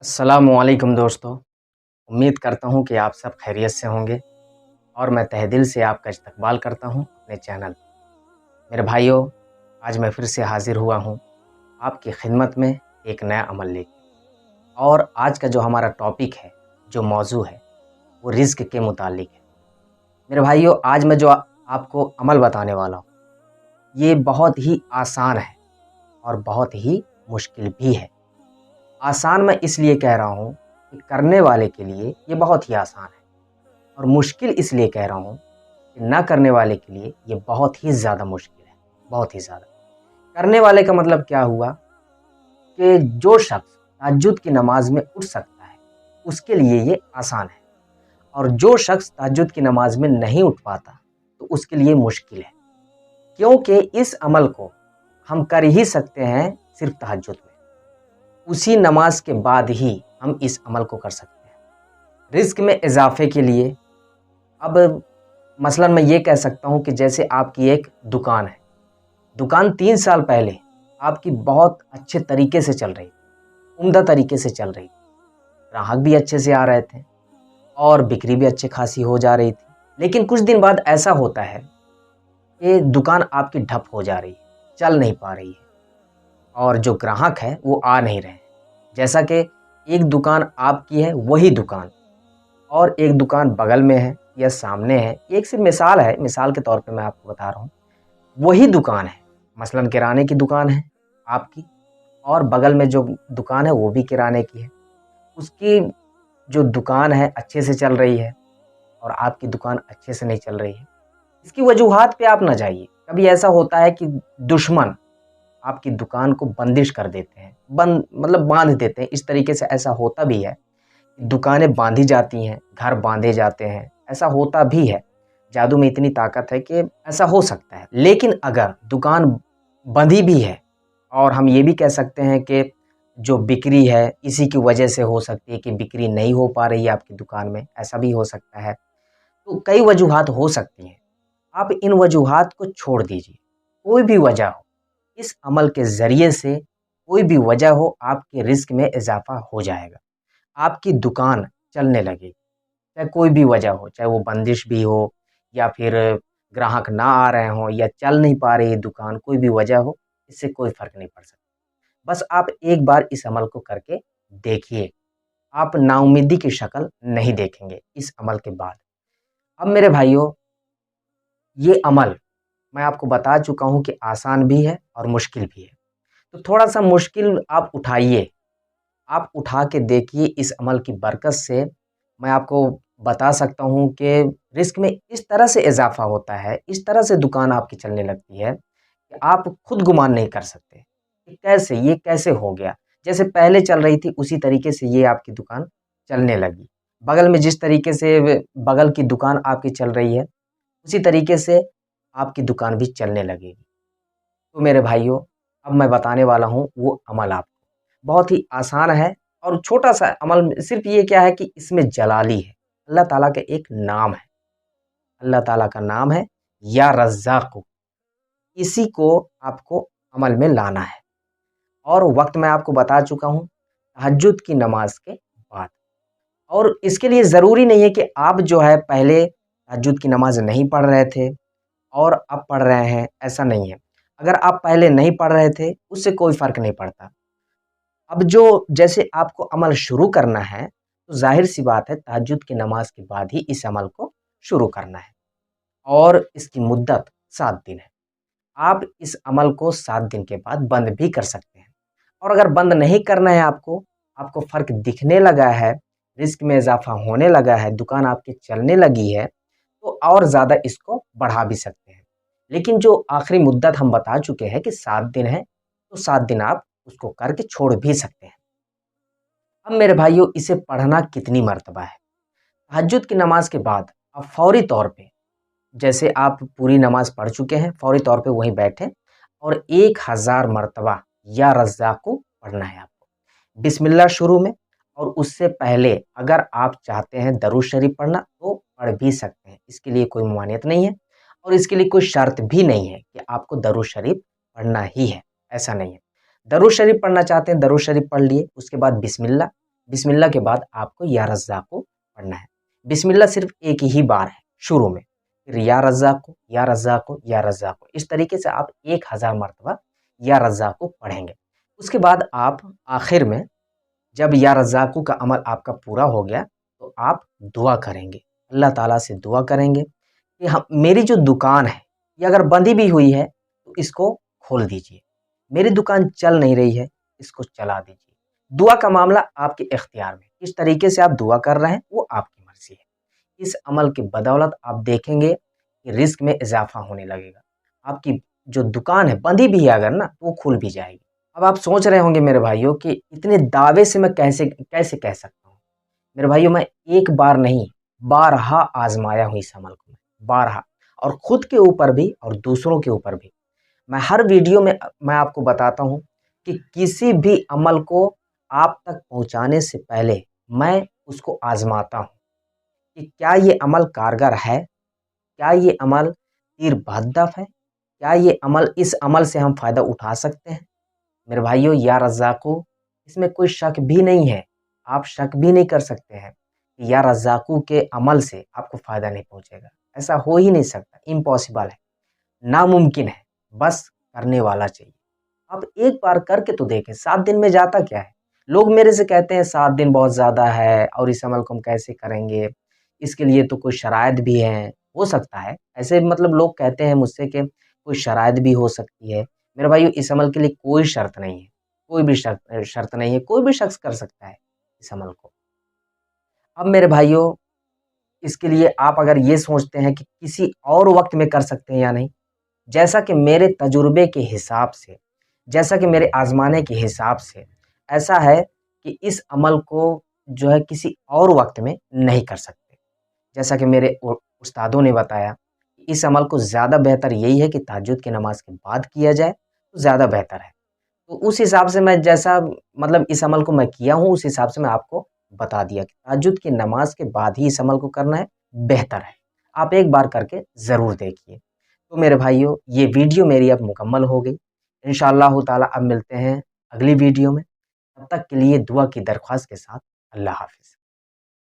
अस्सलामुअलैकुम दोस्तों। उम्मीद करता हूँ कि आप सब खैरियत से होंगे और मैं तहे दिल से आपका इस्तकबाल करता हूँ अपने चैनल। मेरे भाइयों, आज मैं फिर से हाज़िर हुआ हूँ आपकी खिदमत में एक नया अमल लेके। और आज का जो हमारा टॉपिक है, जो मौजू है, वो रिज़्क के मुतालिक है। मेरे भाइयों, आज मैं जो आपको अमल बताने वाला हूँ, ये बहुत ही आसान है और बहुत ही मुश्किल भी है। आसान मैं इसलिए कह रहा हूँ कि करने वाले के लिए ये बहुत ही आसान है, और मुश्किल इसलिए कह रहा हूँ कि ना करने वाले के लिए ये बहुत ही ज़्यादा मुश्किल है, बहुत ही ज़्यादा। करने वाले का मतलब क्या हुआ कि जो शख्स तहज्जुद की नमाज में उठ सकता है, उसके लिए ये आसान है, और जो शख्स तहज्जुद की नमाज में नहीं उठ पाता तो उसके लिए मुश्किल है। क्योंकि इस अमल को हम कर ही सकते हैं सिर्फ तहज्जुद में, उसी नमाज के बाद ही हम इस अमल को कर सकते हैं। रिज़्क में इजाफे के लिए अब मसलन मैं ये कह सकता हूँ कि जैसे आपकी एक दुकान है, दुकान 3 साल पहले आपकी बहुत अच्छे तरीके से चल रही थी, उम्दा तरीके से चल रही थी, ग्राहक भी अच्छे से आ रहे थे और बिक्री भी अच्छी खासी हो जा रही थी। लेकिन कुछ दिन बाद ऐसा होता है कि दुकान आपकी ठप हो जा रही है, चल नहीं पा रही है, और जो ग्राहक है वो आ नहीं रहे हैं। जैसा कि एक दुकान आपकी है, वही दुकान और एक दुकान बगल में है या सामने है, एक सिर्फ मिसाल है, मिसाल के तौर पे मैं आपको बता रहा हूँ। वही दुकान है, मसलन किराने की दुकान है आपकी, और बगल में जो दुकान है वो भी किराने की है। उसकी जो दुकान है अच्छे से चल रही है और आपकी दुकान अच्छे से नहीं चल रही है। इसकी वजूहात पे आप ना जाइए। कभी ऐसा होता है कि दुश्मन आपकी दुकान को बंदिश कर देते हैं, बंद मतलब बांध देते हैं। इस तरीके से ऐसा होता भी है, दुकानें बांधी जाती हैं, घर बांधे जाते हैं, ऐसा होता भी है। जादू में इतनी ताकत है कि ऐसा हो सकता है। लेकिन अगर दुकान बंधी भी है, और हम ये भी कह सकते हैं कि जो बिक्री है इसी की वजह से हो सकती है कि बिक्री नहीं हो पा रही है आपकी दुकान में, ऐसा भी हो सकता है। तो कई वजूहात हो सकती हैं। आप इन वजूहात को छोड़ दीजिए, कोई भी वजह हो, इस अमल के ज़रिए से कोई भी वजह हो, आपके रिस्क में इजाफा हो जाएगा, आपकी दुकान चलने लगेगी। चाहे कोई भी वजह हो, चाहे वो बंदिश भी हो या फिर ग्राहक ना आ रहे हों या चल नहीं पा रही है दुकान, कोई भी वजह हो, इससे कोई फ़र्क नहीं पड़ सकता। बस आप एक बार इस अमल को करके देखिए, आप नाउम्मीदी की शक्ल नहीं देखेंगे इस अमल के बाद। अब मेरे भाइयों, ये अमल मैं आपको बता चुका हूँ कि आसान भी है और मुश्किल भी है। तो थोड़ा-सा मुश्किल आप उठाइए, आप उठा के देखिए। इस अमल की बरकत से मैं आपको बता सकता हूँ कि रिस्क में इस तरह से इजाफ़ा होता है, इस तरह से दुकान आपकी चलने लगती है कि आप खुद गुमान नहीं कर सकते कि कैसे, ये कैसे हो गया? जैसे पहले चल रही थी उसी तरीके से ये आपकी दुकान चलने लगी। बगल में जिस तरीके से व बगल की दुकान आपकी चल रही है, उसी तरीके से आपकी दुकान भी चलने लगेगी। तो मेरे भाइयों, अब मैं बताने वाला हूँ वो अमल आपको। बहुत ही आसान है और छोटा-सा अमल, सिर्फ़ ये क्या है कि इसमें जलाली है। अल्लाह ताला का एक नाम है, अल्लाह ताला का नाम है या रज़्ज़ाक़ु। इसी को आपको अमल में लाना है, और वक़्त मैं आपको बता चुका हूँ, तहज्जुद की नमाज़ के बाद। और इसके लिए ज़रूरी नहीं है कि आप जो है पहले तहज्जुद की नमाज़ नहीं पढ़ रहे थे और अब पढ़ रहे हैं, ऐसा नहीं है। अगर आप पहले नहीं पढ़ रहे थे, उससे कोई फ़र्क नहीं पड़ता। अब जो जैसे आपको अमल शुरू करना है, तो ज़ाहिर-सी बात है तहज्जुद की नमाज़ के बाद ही इस अमल को शुरू करना है, और इसकी मुद्दत 7 दिन है। आप इस अमल को 7 दिन के बाद बंद भी कर सकते हैं। और अगर बंद नहीं करना है आपको, आपको फ़र्क दिखने लगा है, रिज़्क में इज़ाफ़ा होने लगा है, दुकान आपकी चलने लगी है, तो और ज़्यादा इसको बढ़ा भी सकते हैं। लेकिन जो आखिरी मुद्दत हम बता चुके हैं कि 7 दिन है, तो 7 दिन आप उसको करके छोड़ भी सकते हैं। अब मेरे भाइयों, इसे पढ़ना कितनी मर्तबा है? तहज्जुद की नमाज़ के बाद आप फ़ौरी तौर पे, जैसे आप पूरी नमाज़ पढ़ चुके हैं, फ़ौरी तौर पे वहीं बैठें और 1000 मर्तबा या रज़्ज़ाक़ को पढ़ना है आपको। बिस्मिल्लाह शुरू में, और उससे पहले अगर आप चाहते हैं दरूद शरीफ पढ़ना तो पढ़ भी सकते हैं, इसके लिए कोई ममानियत नहीं है, और इसके लिए कोई शर्त भी नहीं है कि आपको दरूद शरीफ पढ़ना ही है, ऐसा नहीं है। दरूद शरीफ पढ़ना चाहते हैं, दरूद शरीफ पढ़ लिए, उसके बाद बिस्मिल्लाह, بسم اللہ کے بعد آپ کو یا رزاق پڑھنا ہے۔ بسم اللہ صرف ایک ہی بار ہے شروع میں، پھر یا رزاق یا رزاق یا رزاق، اس طریقے سے آپ 1000 مرتبہ یا رزاق پڑھیں گے۔ اس کے بعد آپ آخر میں جب یا رزاق کا عمل آپ کا پورا ہو گیا تو آپ دعا کریں گے، اللہ تعالیٰ سے دعا کریں گے کہ میری جو دکان ہے یہ اگر بندی بھی ہوئی ہے تو اس کو کھول دیجئے، میری دکان چل نہیں رہی ہے اس کو چلا دیجئے۔ دعا کا معاملہ آپ کے اختیار میں، کس طریقے سے آپ دعا کر رہے ہیں وہ آپ کی مرضی ہے۔ اس عمل کی بدولت آپ دیکھیں گے کہ رزق میں اضافہ ہونے لگے گا، آپ کی جو دکان ہے بندی بھی ہے اگر نا وہ کھل بھی جائے گی۔ اب آپ سوچ رہے ہوں گے میرے بھائیوں کہ اتنے دعوے سے میں کیسے کہہ سکتا ہوں؟ میرے بھائیوں میں ایک بار نہیں بارہا آزمایا ہوں اس عمل کو، بارہا، اور خود کے اوپر بھی اور دوسروں کے اوپر بھی۔ میں ہر ویڈیو میں آپ کو بتاتا ہوں کہ کسی بھی عمل کو آپ تک پہنچانے سے پہلے میں اس کو آزماتا ہوں کہ کیا یہ عمل کارگر ہے، کیا یہ عمل تیر بہدف ہے، کیا یہ عمل اس عمل سے ہم فائدہ اٹھا سکتے ہیں۔ میرے بھائیو یا رزاقو اس میں کوئی شک بھی نہیں ہے، آپ شک بھی نہیں کر سکتے ہیں کہ یا رزاقو کے عمل سے آپ کو فائدہ نہیں پہنچے گا، ایسا ہو ہی نہیں سکتا، امپاسبل ہے، ناممکن ہے، بس کرنے والا چاہیے۔ آپ ایک بار کر کے تو دیکھیں، 7 دن میں جاتا کیا ہے؟ لوگ میرے سے کہتے ہیں 7 دن بہت زیادہ ہے اور اس عمل کو ہم کیسے کریں گے، اس کے لیے تو کوئی شرائط بھی ہیں، ہو سکتا ہے ایسے، مطلب لوگ کہتے ہیں مجھ سے کہ کوئی شرائط بھی ہو سکتی ہے۔ میرے بھائیو اس عمل کے لیے کوئی شرط نہیں ہے، کوئی بھی شرط نہیں ہے، کوئی بھی شخص کر سکتا ہے اس عمل کو۔ اب میرے بھائیو اس کے لیے آپ اگر یہ سوچتے ہیں کہ کسی اور وقت میں کر سکتے ہیں یا نہیں، جیسا کہ میرے تجربے کے حساب سے، جیسا کہ میرے آزمانے کے حساب سے ایسا ہے کہ اس عمل کو جو ہے کسی اور وقت میں نہیں کر سکتے۔ جیسا کہ میرے استادوں نے بتایا، اس عمل کو زیادہ بہتر یہی ہے کہ تہجد کی نماز کے بعد کیا جائے تو زیادہ بہتر ہے۔ تو اس حساب سے میں جیسا مطلب اس عمل کو میں کیا ہوں اس حساب سے میں آپ کو بتا دیا کہ تہجد کی نماز کے بعد ہی اس عمل کو کرنا ہے، بہتر ہے۔ آپ ایک بار کر کے ضرور دیکھیے۔ تو میرے بھائیوں یہ ویڈیو میری اب مکمل ہو گئی، انشاءاللہ تعالی اب ملتے ہیں اگلی ویڈیو میں، تب تک کے لیے دعا کی درخواست کے ساتھ اللہ حافظ۔